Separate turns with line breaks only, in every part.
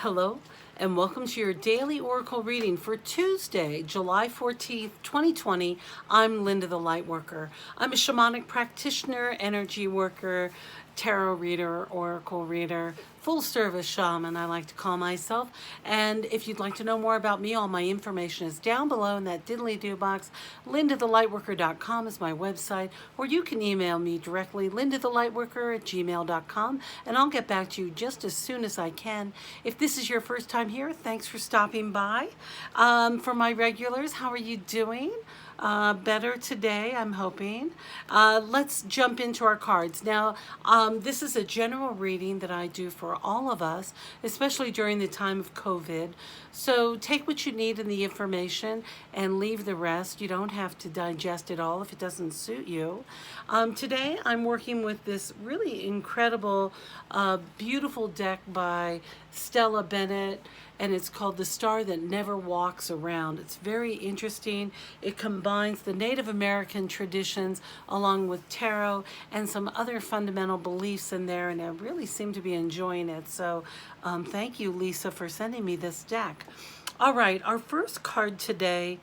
Hello, and welcome to your daily oracle reading for Tuesday, July 14th, 2020. I'm Linda the Lightworker. I'm a shamanic practitioner, energy worker, tarot reader, oracle reader, full service shaman, I like to call myself. And if you'd like to know more about me, all my information is down below in that diddly-do box. LindaTheLightWorker.com is my website, or you can email me directly, LindaTheLightWorker@gmail.com, and I'll get back to you just as soon as I can. If this is your first time here, thanks for stopping by. For my regulars, how are you doing? Better today, I'm hoping. Let's jump into our cards. Now, this is a general reading that I do for all of us, especially during the time of COVID. So take what you need in the information and leave the rest. You don't have to digest it all if it doesn't suit you. Today, I'm working with this really incredible, beautiful deck by Stella, Bennett, and it's called The Star That Never Walks Around. It's very interesting. It combines the Native American traditions along with tarot and some other fundamental beliefs in there, and I really seem to be enjoying it. So thank you, Lisa, for sending me this deck. All right, our first card today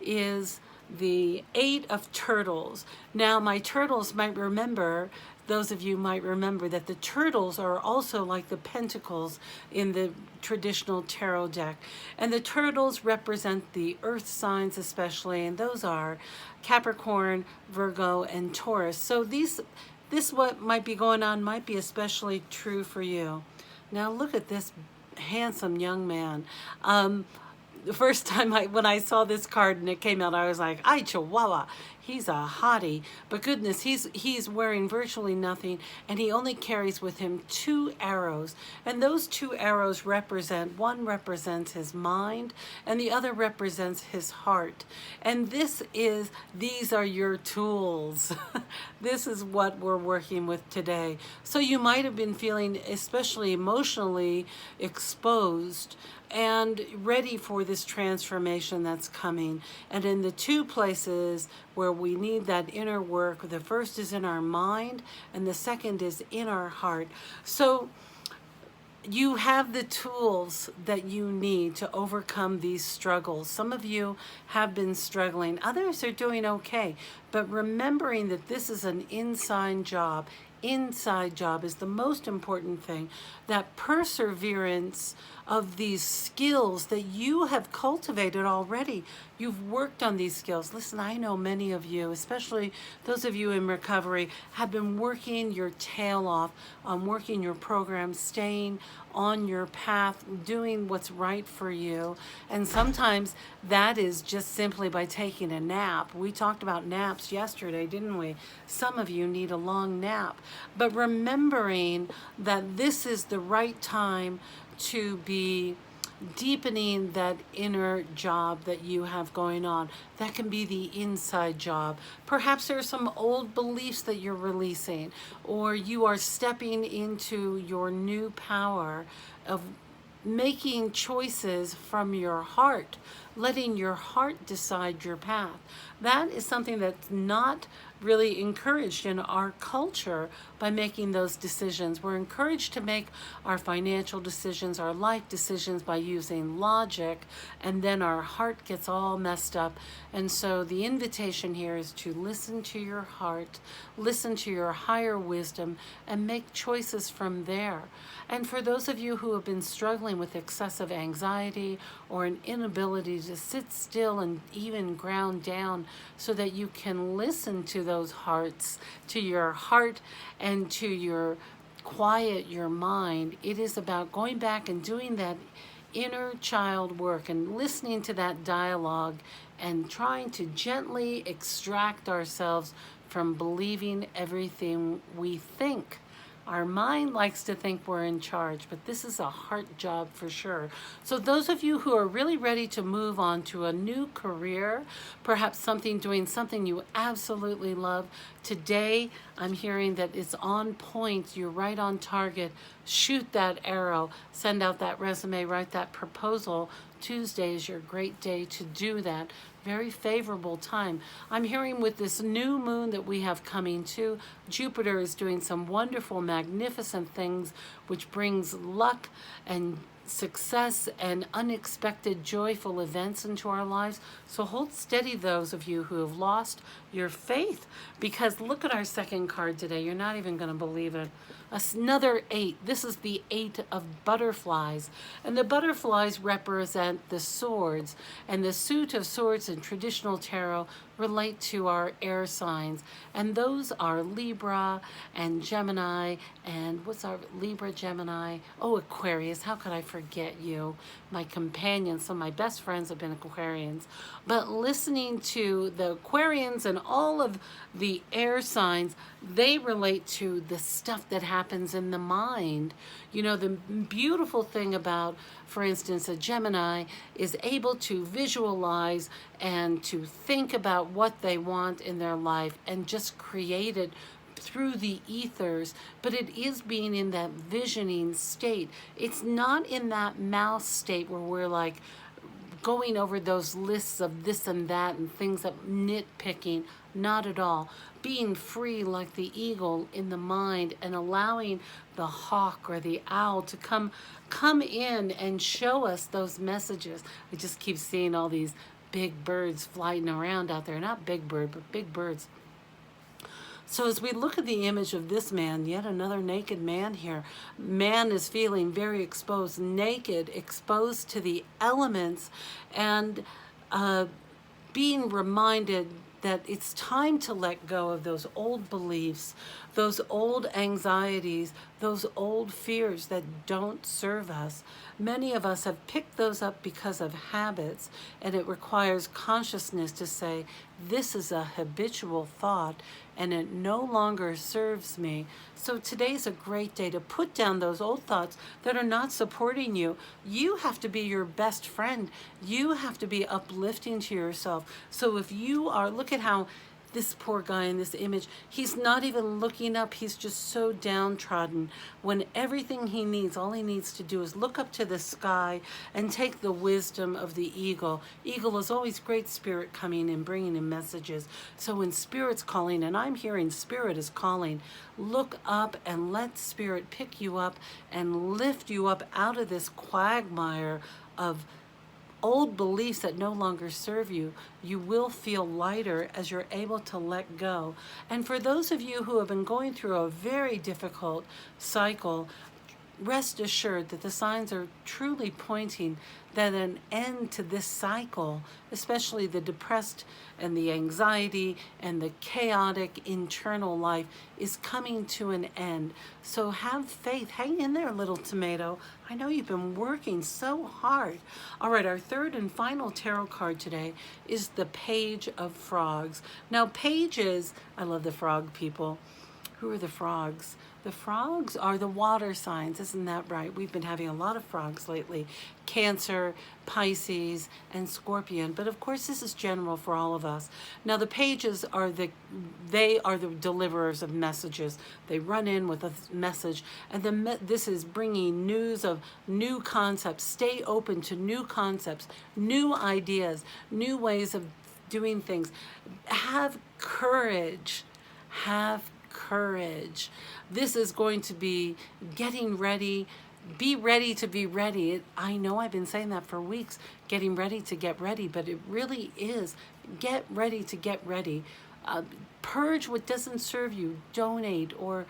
is the Eight of Turtles. Now, my turtles might remember, those of you might remember that the turtles are also like the pentacles in the traditional tarot deck. And the turtles represent the earth signs especially, and those are Capricorn, Virgo, and Taurus. So this what might be going on might be especially true for you. Now look at this handsome young man. The first time when I saw this card and it came out, I was like, ay, chihuahua, he's a hottie. But goodness, he's wearing virtually nothing, and he only carries with him 2 arrows. And those 2 arrows represent, one represents his mind, and the other represents his heart. And these are your tools. This is what we're working with today. So you might have been feeling especially emotionally exposed and ready for this transformation that's coming. And in the 2 places where we need that inner work, the first is in our mind and the second is in our heart. So you have the tools that you need to overcome these struggles. Some of you have been struggling, others are doing okay, but remembering that this is an inside job. Inside job is the most important thing. That perseverance of these skills that you have cultivated already. You've worked on these skills. Listen, I know many of you, especially those of you in recovery, have been working your tail off on working your program, staying on your path, doing what's right for you. And sometimes that is just simply by taking a nap. We talked about naps yesterday, didn't we? Some of you need a long nap. But remembering that this is the right time to be deepening that inner job that you have going on. That can be the inside job. Perhaps there are some old beliefs that you're releasing, or you are stepping into your new power of making choices from your heart, letting your heart decide your path. That is something that's not really encouraged in our culture by making those decisions. We're encouraged to make our financial decisions, our life decisions by using logic, and then our heart gets all messed up. And so the invitation here is to listen to your heart, listen to your higher wisdom, and make choices from there. And for those of you who have been struggling with excessive anxiety or an inability to sit still and even ground down so that you can listen to those hearts, to your heart and to your quiet your mind, it is about going back and doing that inner child work and listening to that dialogue and trying to gently extract ourselves from believing everything we think. Our mind likes to think we're in charge, but this is a heart job for sure. So those of you who are really ready to move on to a new career, perhaps doing something you absolutely love, today I'm hearing that it's on point, you're right on target. Shoot that arrow, send out that resume, write that proposal. Tuesday is your great day to do that. Very favorable time. I'm hearing with this new moon that we have coming too, Jupiter is doing some wonderful, magnificent things, which brings luck and success and unexpected joyful events into our lives. So hold steady, those of you who have lost your faith, because look at our second card today. You're not even going to believe it. Another 8. This is the 8 of butterflies, and the butterflies represent the swords, and the suit of swords in traditional tarot relate to our air signs, and those are Libra and Gemini, and what's our Libra, Gemini? Oh, Aquarius. How could I forget you? My companions, some of my best friends have been Aquarians. But listening to the Aquarians and all of the air signs, they relate to the stuff that happens in the mind. You know, the beautiful thing about, for instance, a Gemini is able to visualize and to think about what they want in their life and just create it through the ethers, but it is being in that visioning state. It's not in that mouse state where we're like going over those lists of this and that and things that nitpicking. Not at all. Being free like the eagle in the mind and allowing the hawk or the owl to come in and show us those messages. I just keep seeing all these big birds flying around out there. Not big bird, but big birds. So as we look at the image of this man, yet another naked man here, man is feeling very exposed, naked, exposed to the elements, and being reminded that it's time to let go of those old beliefs, those old anxieties, those old fears that don't serve us. Many of us have picked those up because of habits, and it requires consciousness to say, this is a habitual thought and it no longer serves me. So today's a great day to put down those old thoughts that are not supporting you. You have to be your best friend. You have to be uplifting to yourself. So if you are, look at how this poor guy in this image, he's not even looking up. He's just so downtrodden when everything he needs, all he needs to do is look up to the sky and take the wisdom of the eagle. Eagle is always great spirit coming and bringing him messages. So when spirit's calling, and I'm hearing spirit is calling, look up and let spirit pick you up and lift you up out of this quagmire of old beliefs that no longer serve you. You will feel lighter as you're able to let go. And for those of you who have been going through a very difficult cycle, rest assured that the signs are truly pointing that an end to this cycle, especially the depressed and the anxiety and the chaotic internal life, is coming to an end. So have faith. Hang in there, little tomato. I know you've been working so hard. All right, our third and final tarot card today is the Page of Frogs. Now, pages, I love the frog people. Who are the frogs? The frogs are the water signs, isn't that right? We've been having a lot of frogs lately. Cancer, Pisces, and Scorpion. But of course, this is general for all of us. Now, the pages are the deliverers of messages. They run in with a message, and this is bringing news of new concepts. Stay open to new concepts, new ideas, new ways of doing things. Have courage. Have courage. This is going to be getting ready. Be ready to be ready. I know I've been saying that for weeks, getting ready to get ready, but it really is get ready to get ready. Purge what doesn't serve you, donate or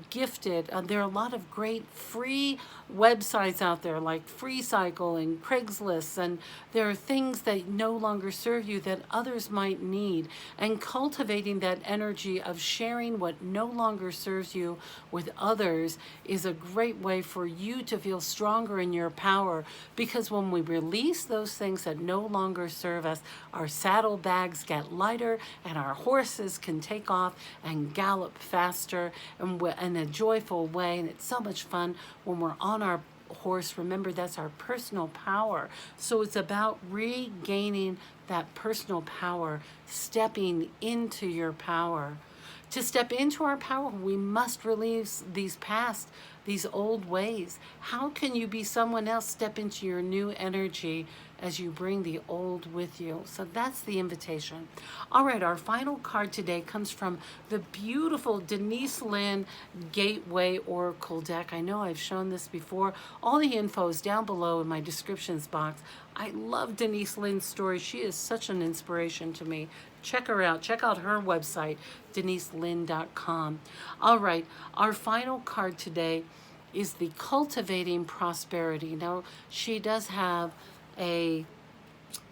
gift it. There are a lot of great free websites out there like Free Cycle and Craigslist, and there are things that no longer serve you that others might need. And cultivating that energy of sharing what no longer serves you with others is a great way for you to feel stronger in your power, because when we release those things that no longer serve us, our saddlebags get lighter and our horses can take off and gallop faster and in a joyful way. And it's so much fun when we're on our horse. Remember, that's our personal power. So it's about regaining that personal power, stepping into your power. To step into our power, we must release these past these old ways? How can you be someone else, step into your new energy as you bring the old with you? So that's the invitation. All right, our final card today comes from the beautiful Denise Linn Gateway Oracle deck. I know I've shown this before. All the info is down below in my descriptions box. I love Denise Linn's story. She is such an inspiration to me. Check her out. Check out her website, deniselinn.com. All right, our final card today is the Cultivating Prosperity. Now, she does have a,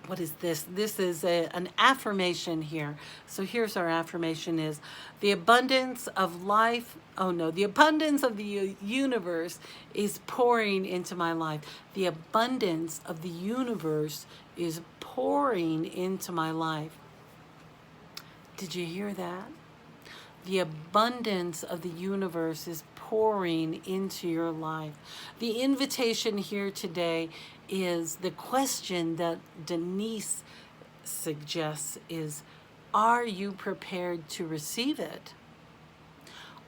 what is this? This is an affirmation here. So here's our affirmation is, the abundance of life, oh no, the abundance of the universe is pouring into my life. The abundance of the universe is pouring into my life. Did you hear that? The abundance of the universe is pouring into your life. The invitation here today is, the question that Denise suggests is, are you prepared to receive it?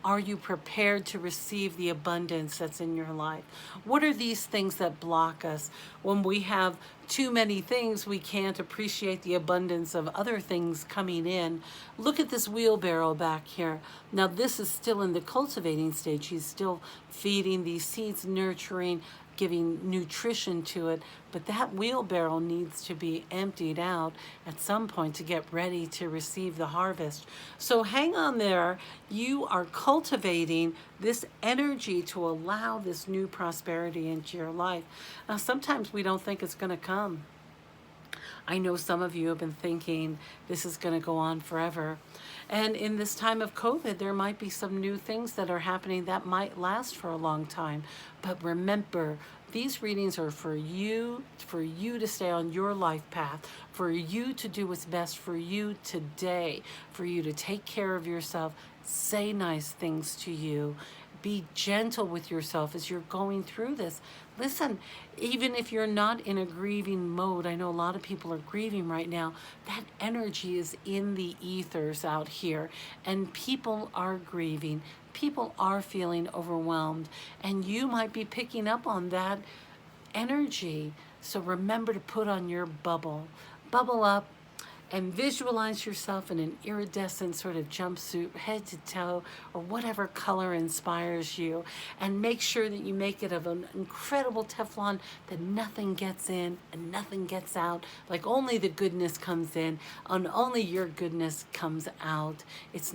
Are you prepared to receive the abundance that's in your life? What are these things that block us? When we have too many things, we can't appreciate the abundance of other things coming in. Look at this wheelbarrow back here. Now, this is still in the cultivating stage. He's still feeding these seeds, nurturing, giving nutrition to it, but that wheelbarrow needs to be emptied out at some point to get ready to receive the harvest. So hang on there. You are cultivating this energy to allow this new prosperity into your life. Now, sometimes we don't think it's going to come. I know some of you have been thinking this is going to go on forever. And in this time of COVID, there might be some new things that are happening that might last for a long time. But remember, these readings are for you to stay on your life path, for you to do what's best for you today, for you to take care of yourself, say nice things to you, be gentle with yourself as you're going through this. Listen, even if you're not in a grieving mode, I know a lot of people are grieving right now, that energy is in the ethers out here, and people are grieving. People are feeling overwhelmed, and you might be picking up on that energy. So remember to put on your bubble. Bubble up and visualize yourself in an iridescent sort of jumpsuit, head to toe, or whatever color inspires you. And make sure that you make it of an incredible Teflon, that nothing gets in and nothing gets out. Like only the goodness comes in and only your goodness comes out. It's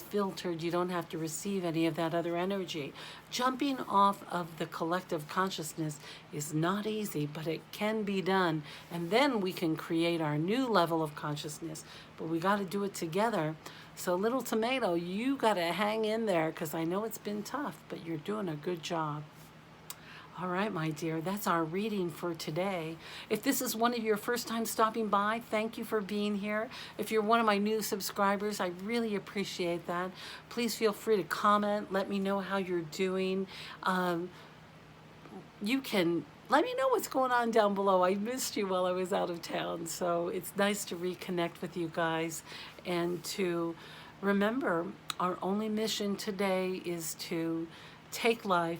filtered. You don't have to receive any of that other energy. Jumping off of the collective consciousness is not easy, but it can be done. And then we can create our new level of consciousness, but we got to do it together. So little tomato, you got to hang in there, because I know it's been tough, but you're doing a good job. All right, my dear, that's our reading for today. If this is one of your first time stopping by, thank you for being here. If you're one of my new subscribers, I really appreciate that. Please feel free to comment. Let me know how you're doing. You can let me know what's going on down below. I missed you while I was out of town, so it's nice to reconnect with you guys and to remember our only mission today is to take life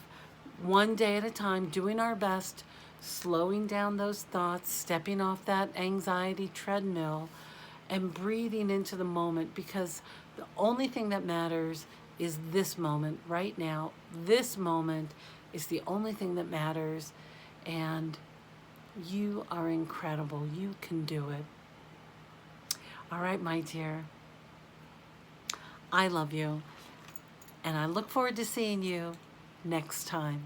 one day at a time, doing our best, slowing down those thoughts, stepping off that anxiety treadmill, and breathing into the moment, because the only thing that matters is this moment right now. This moment is the only thing that matters, and you are incredible. You can do it. All right, my dear. I love you, and I look forward to seeing you next time.